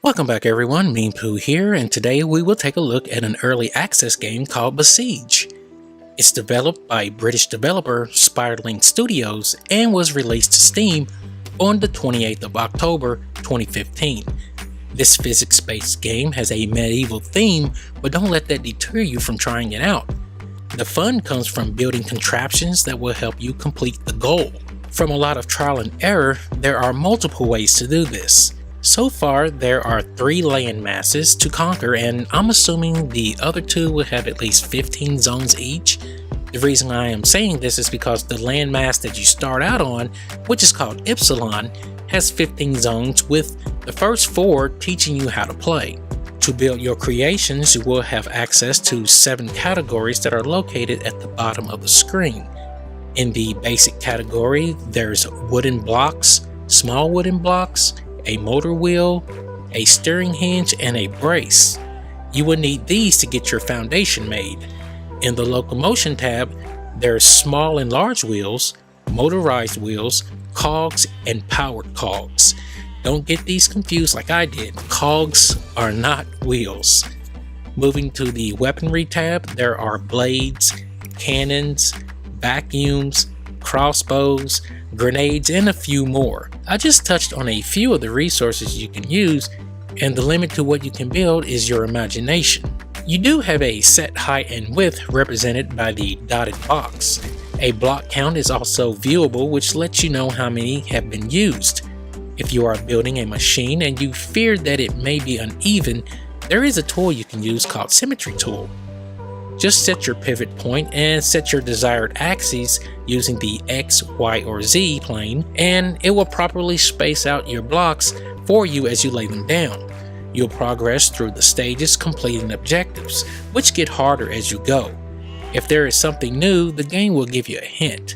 Welcome back everyone, Meanpooh here, and today we will take a look at an early access game called Besiege. It's developed by British developer Spiderling Studios and was released to Steam on the 28th of October 2015. This physics-based game has a medieval theme, but don't let that deter you from trying it out. The fun comes from building contraptions that will help you complete the goal. From a lot of trial and error, there are multiple ways to do this. So far, there are 3 land masses to conquer, and I'm assuming the other 2 will have at least 15 zones each. The reason I am saying this is because the landmass that you start out on, which is called Epsilon, has 15 zones, with the first 4 teaching you how to play. To build your creations, you will have access to 7 categories that are located at the bottom of the screen. In the basic category, there's wooden blocks, small wooden blocks, a motor wheel, a steering hinge, and a brace. You will need these to get your foundation made. In the locomotion tab, there's small and large wheels, motorized wheels, cogs, and powered cogs. Don't get these confused like I did. Cogs are not wheels. Moving to the weaponry tab, there are blades, cannons, vacuums, crossbows, grenades, and a few more. I just touched on a few of the resources you can use, and the limit to what you can build is your imagination. You do have a set height and width represented by the dotted box. A block count is also viewable, which lets you know how many have been used. If you are building a machine and you fear that it may be uneven, there is a tool you can use called Symmetry Tool. Just set your pivot point and set your desired axes using the X, Y, or Z plane, and it will properly space out your blocks for you as you lay them down. You'll progress through the stages completing objectives, which get harder as you go. If there is something new, the game will give you a hint.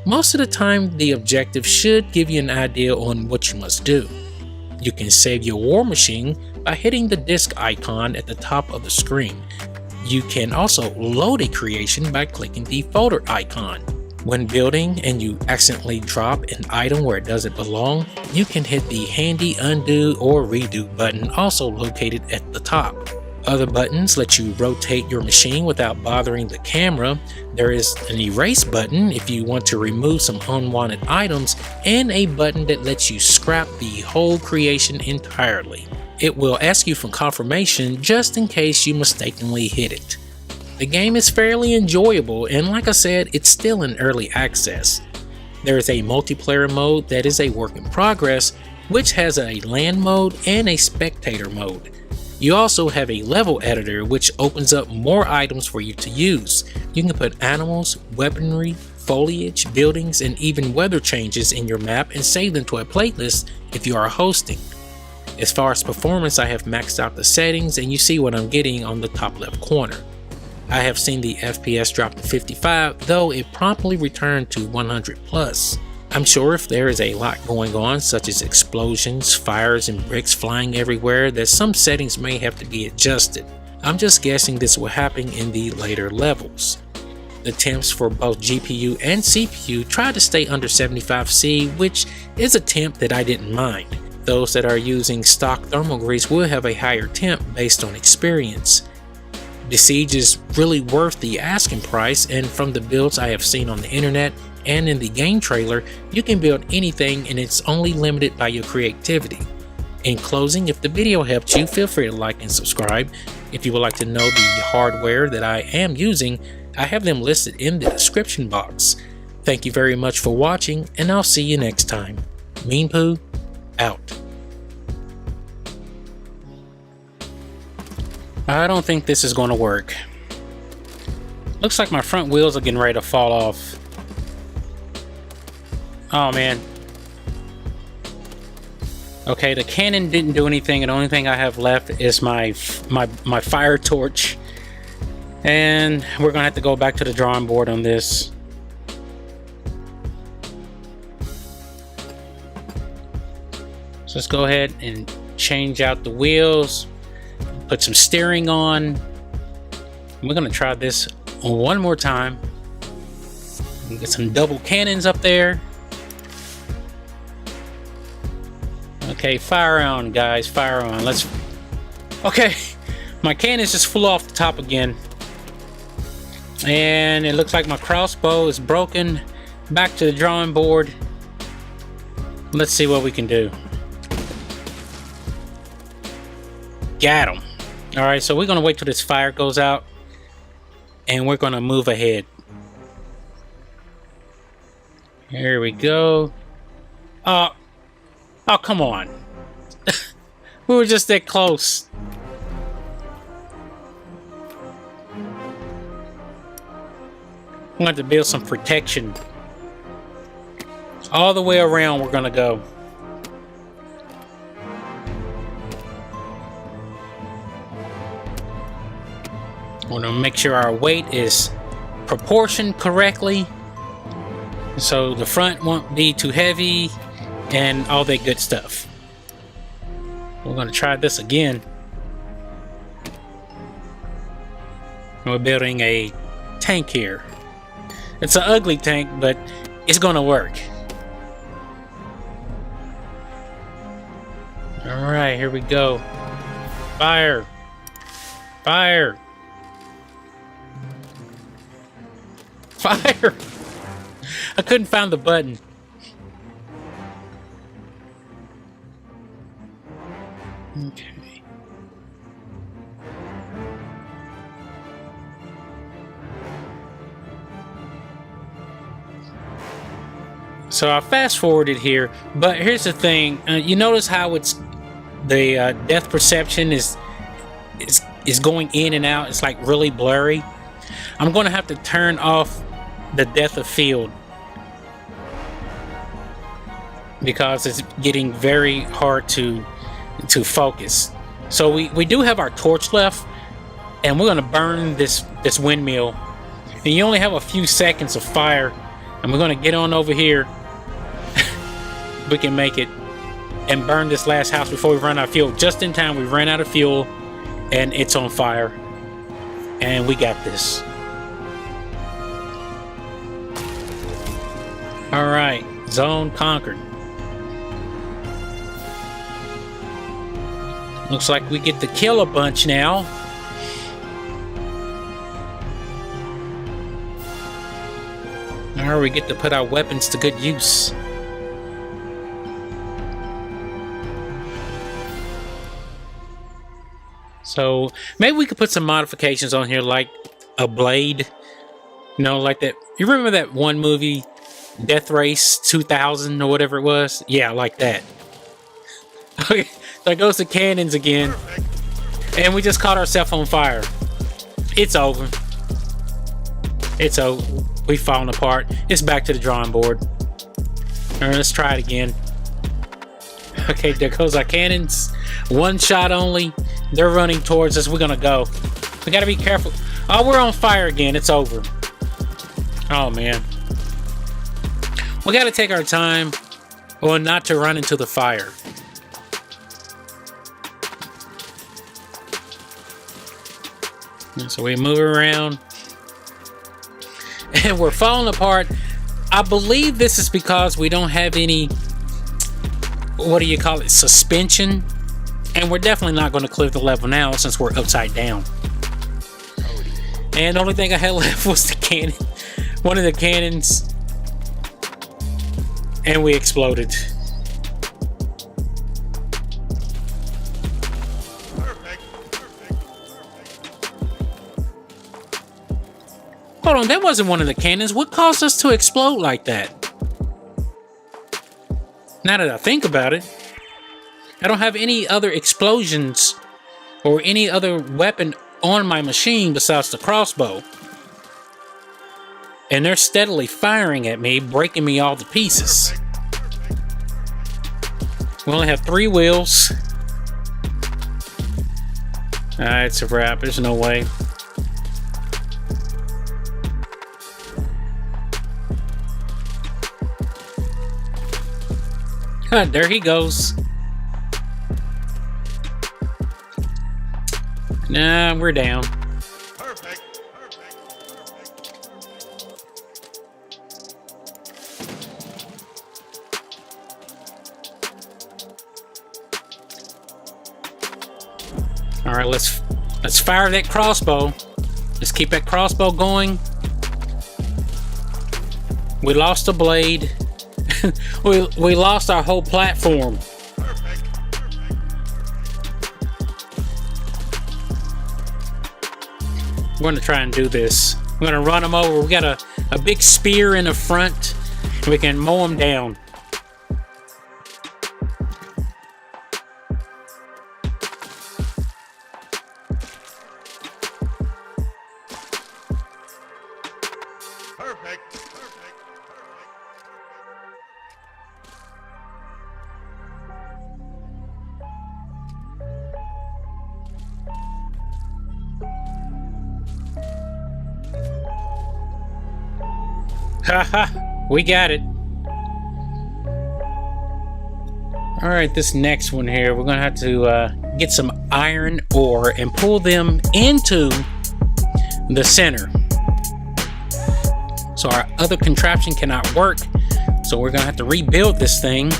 Most of the time, the objective should give you an idea on what you must do. You can save your war machine by hitting the disk icon at the top of the screen. You can also load a creation by clicking the folder icon. When building and you accidentally drop an item where it doesn't belong, you can hit the handy undo or redo button, also located at the top. Other buttons let you rotate your machine without bothering the camera. There is an erase button if you want to remove some unwanted items, and a button that lets you scrap the whole creation entirely. It will ask you for confirmation just in case you mistakenly hit it. The game is fairly enjoyable, and like I said, it's still in early access. There is a multiplayer mode that is a work in progress, which has a land mode and a spectator mode. You also have a level editor, which opens up more items for you to use. You can put animals, weaponry, foliage, buildings, and even weather changes in your map and save them to a playlist if you are hosting. As far as performance, I have maxed out the settings, and you see what I'm getting on the top left corner. I have seen the FPS drop to 55, though it promptly returned to 100 plus. I'm sure if there is a lot going on, such as explosions, fires, and bricks flying everywhere, that some settings may have to be adjusted. I'm just guessing this will happen in the later levels. The temps for both GPU and CPU try to stay under 75°C, which is a temp that I didn't mind. Those that are using stock thermal grease will have a higher temp based on experience. Besiege is really worth the asking price, and from the builds I have seen on the internet and in the game trailer, you can build anything and it's only limited by your creativity. In closing, if the video helped you, feel free to like and subscribe. If you would like to know the hardware that I am using, I have them listed in the description box. Thank you very much for watching, and I'll see you next time. Meanpooh out. I don't think this is going to work. Looks like my front wheels are getting ready to fall off. Oh man. Okay, the cannon didn't do anything, and the only thing I have left is my fire torch. And we're gonna have to go back to the drawing board on this. So let's go ahead and change out the wheels, put some steering on. We're gonna try this one more time. Get some double cannons up there. Okay, fire on, guys. Fire on. Let's... Okay, my cannons just flew off the top again. And it looks like my crossbow is broken. Back to the drawing board. Let's see what we can do. Got him. Alright, so we're going to wait till this fire goes out. And we're going to move ahead. Here we go. Oh, come on. We were just that close. I'm going to build some protection. All the way around we're going to go. I want to make sure our weight is proportioned correctly, so the front won't be too heavy and all that good stuff. We're going to try this again. We're building a tank here. It's an ugly tank, but it's going to work. Alright, here we go. Fire! Fire! Fire! I couldn't find the button. Okay. So I fast forwarded here, but here's the thing. You notice how it's the depth perception is going in and out. It's like really blurry. I'm going to have to turn off the depth of field because it's getting very hard to focus. So we do have our torch left, and we're going to burn this windmill. And you only have a few seconds of fire, and we're going to get on over here. We can make it and burn this last house before we run out of fuel. Just in time, we ran out of fuel, and it's on fire. And we got this. Alright, zone conquered. Looks like we get to kill a bunch now. Alright, we get to put our weapons to good use. So maybe we could put some modifications on here, like a blade. You know, like that. You remember that one movie, Death Race 2000 or whatever it was? Yeah, like that. Okay, there goes the cannons again. And we just caught ourselves on fire. It's over. It's over. We've fallen apart. It's back to the drawing board. Alright, let's try it again. Okay, there goes our cannons. One shot only. They're running towards us. We're gonna go. We gotta be careful. Oh, we're on fire again. It's over. Oh, man. We gotta take our time, or not to run into the fire. And so we move around. And we're falling apart. I believe this is because we don't have any, what do you call it, suspension. And we're definitely not going to clear the level now since we're upside down. And the only thing I had left was the cannon. One of the cannons. And we exploded. Hold on, that wasn't one of the cannons. What caused us to explode like that? Now that I think about it, I don't have any other explosions or any other weapon on my machine besides the crossbow. And they're steadily firing at me, breaking me all to pieces. We only have 3 wheels. Alright, it's a wrap. There's no way. There he goes. Nah, we're down. Perfect. All right, let's fire that crossbow. Let's keep that crossbow going. We lost a blade. we lost our whole platform. We're gonna try and do this. We're gonna run them over. We got a big spear in the front. We can mow them down. Haha, we got it. All right, this next one here, we're gonna have to get some iron ore and pull them into the center. So our other contraption cannot work, so we're gonna have to rebuild this thing.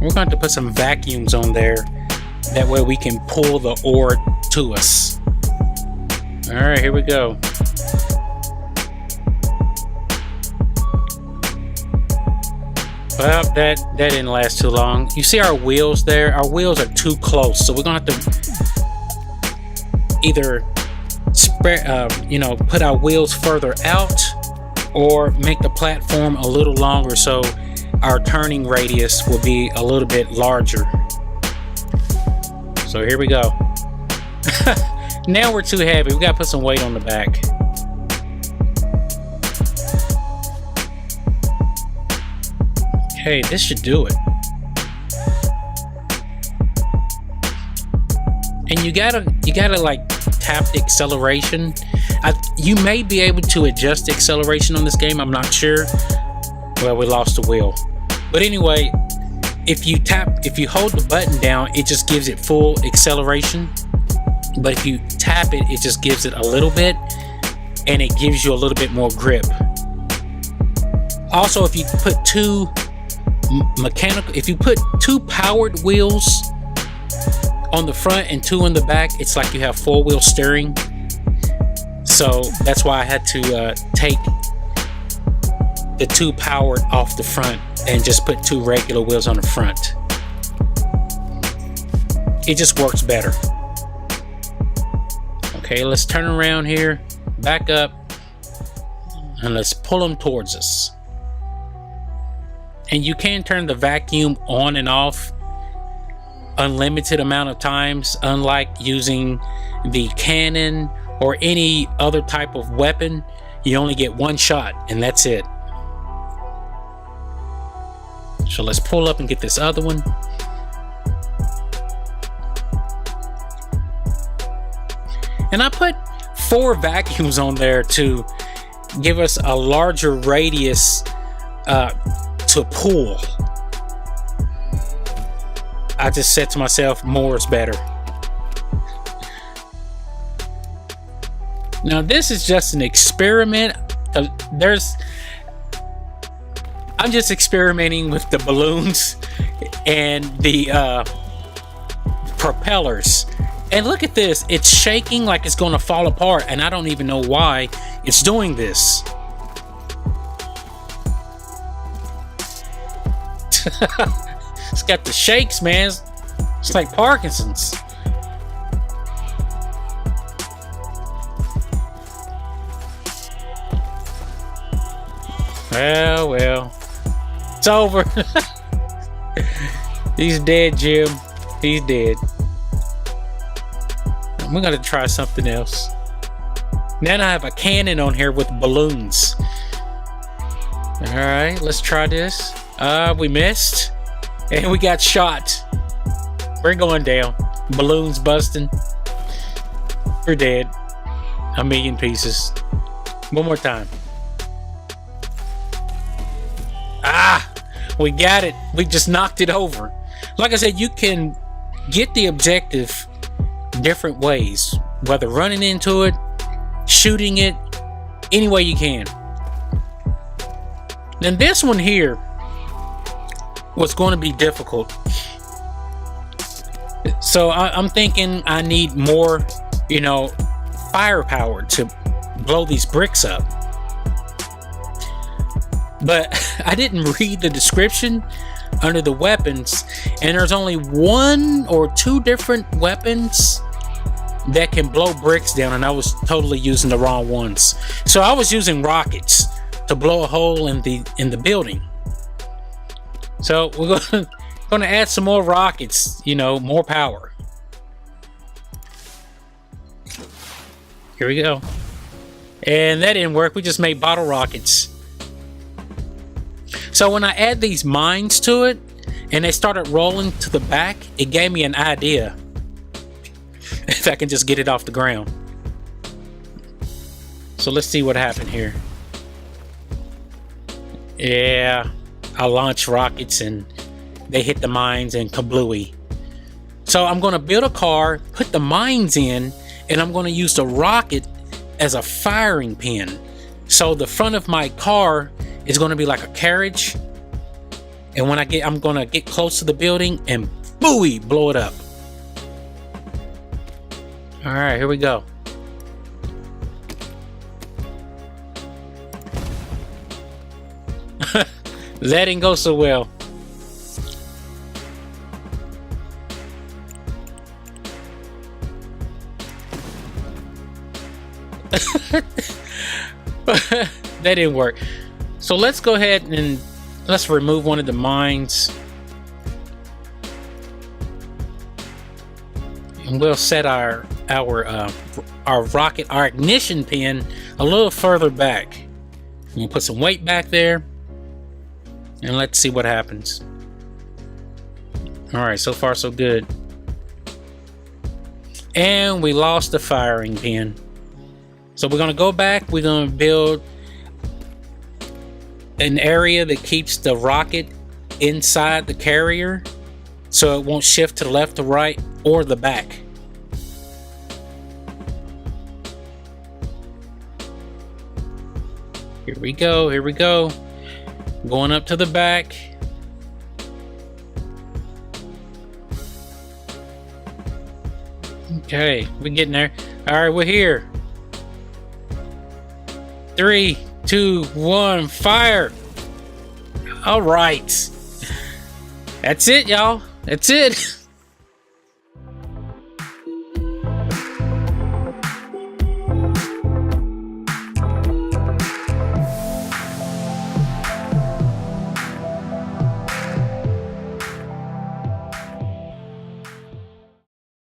We're going to have to put some vacuums on there. That way we can pull the ore to us. All right, here we go. Well, that didn't last too long. You see our wheels there? Our wheels are too close, so we're going to have to either spread, put our wheels further out, or make the platform a little longer so our turning radius will be a little bit larger. So here we go. Now we're too heavy. We gotta put some weight on the back. Okay, this should do it. And you gotta like tap the acceleration. You may be able to adjust the acceleration on this game. I'm not sure. Well, we lost the wheel. But anyway, if you hold the button down, it just gives it full acceleration. But if you tap it, it just gives it a little bit, and it gives you a little bit more grip. Also, if you put two powered wheels on the front and two in the back, it's like you have four-wheel steering. So that's why I had to take the two powered off the front and just put two regular wheels on the front. It just works better. Okay, let's turn around here, back up, and let's pull them towards us. And you can turn the vacuum on and off unlimited amount of times, unlike using the cannon or any other type of weapon. You only get one shot and that's it. So let's pull up and get this other one. And I put 4 vacuums on there to give us a larger radius to pull. I just said to myself, more is better. Now this is just an experiment. I'm just experimenting with the balloons and the propellers. And look at this, it's shaking like it's going to fall apart, and I don't even know why it's doing this. It's got the shakes, man. It's like Parkinson's. Well, it's over. He's dead, Jim. He's dead. We're gonna try something else. Now I have a cannon on here with balloons. All right, let's try this. We missed, and we got shot. We're going down. Balloons busting. We're dead. A million pieces. One more time. We got it. We just knocked it over. Like I said, you can get the objective different ways, whether running into it, shooting it, any way you can. Then this one here was going to be difficult. So I'm thinking I need more, you know, firepower to blow these bricks up. But I didn't read the description under the weapons, and there's only 1 or 2 different weapons that can blow bricks down, and I was totally using the wrong ones. So I was using rockets to blow a hole in the building. So we're gonna add some more rockets, you know, more power. Here we go. And that didn't work. We just made bottle rockets. So when I add these mines to it and they started rolling to the back, it gave me an idea. If I can just get it off the ground. So let's see what happened here. Yeah, I launched rockets and they hit the mines and kablooey. So I'm going to build a car, put the mines in, and I'm going to use the rocket as a firing pin. So the front of my car is going to be like a carriage, and when I'm going to get close to the building and booey, blow it up. All right, here we go. That didn't go so well. That didn't work. So let's go ahead and let's remove one of the mines. And we'll set our rocket, our ignition pin a little further back. We'll put some weight back there. And let's see what happens. Alright, so far so good. And we lost the firing pin. So we're going to go back. We're going to build an area that keeps the rocket inside the carrier, so it won't shift to the left or right or the back. Here we go, here we go. Going up to the back. Okay, we're getting there. Alright, we're here. 3, 2, 1, fire! Alright. That's it, y'all. That's it.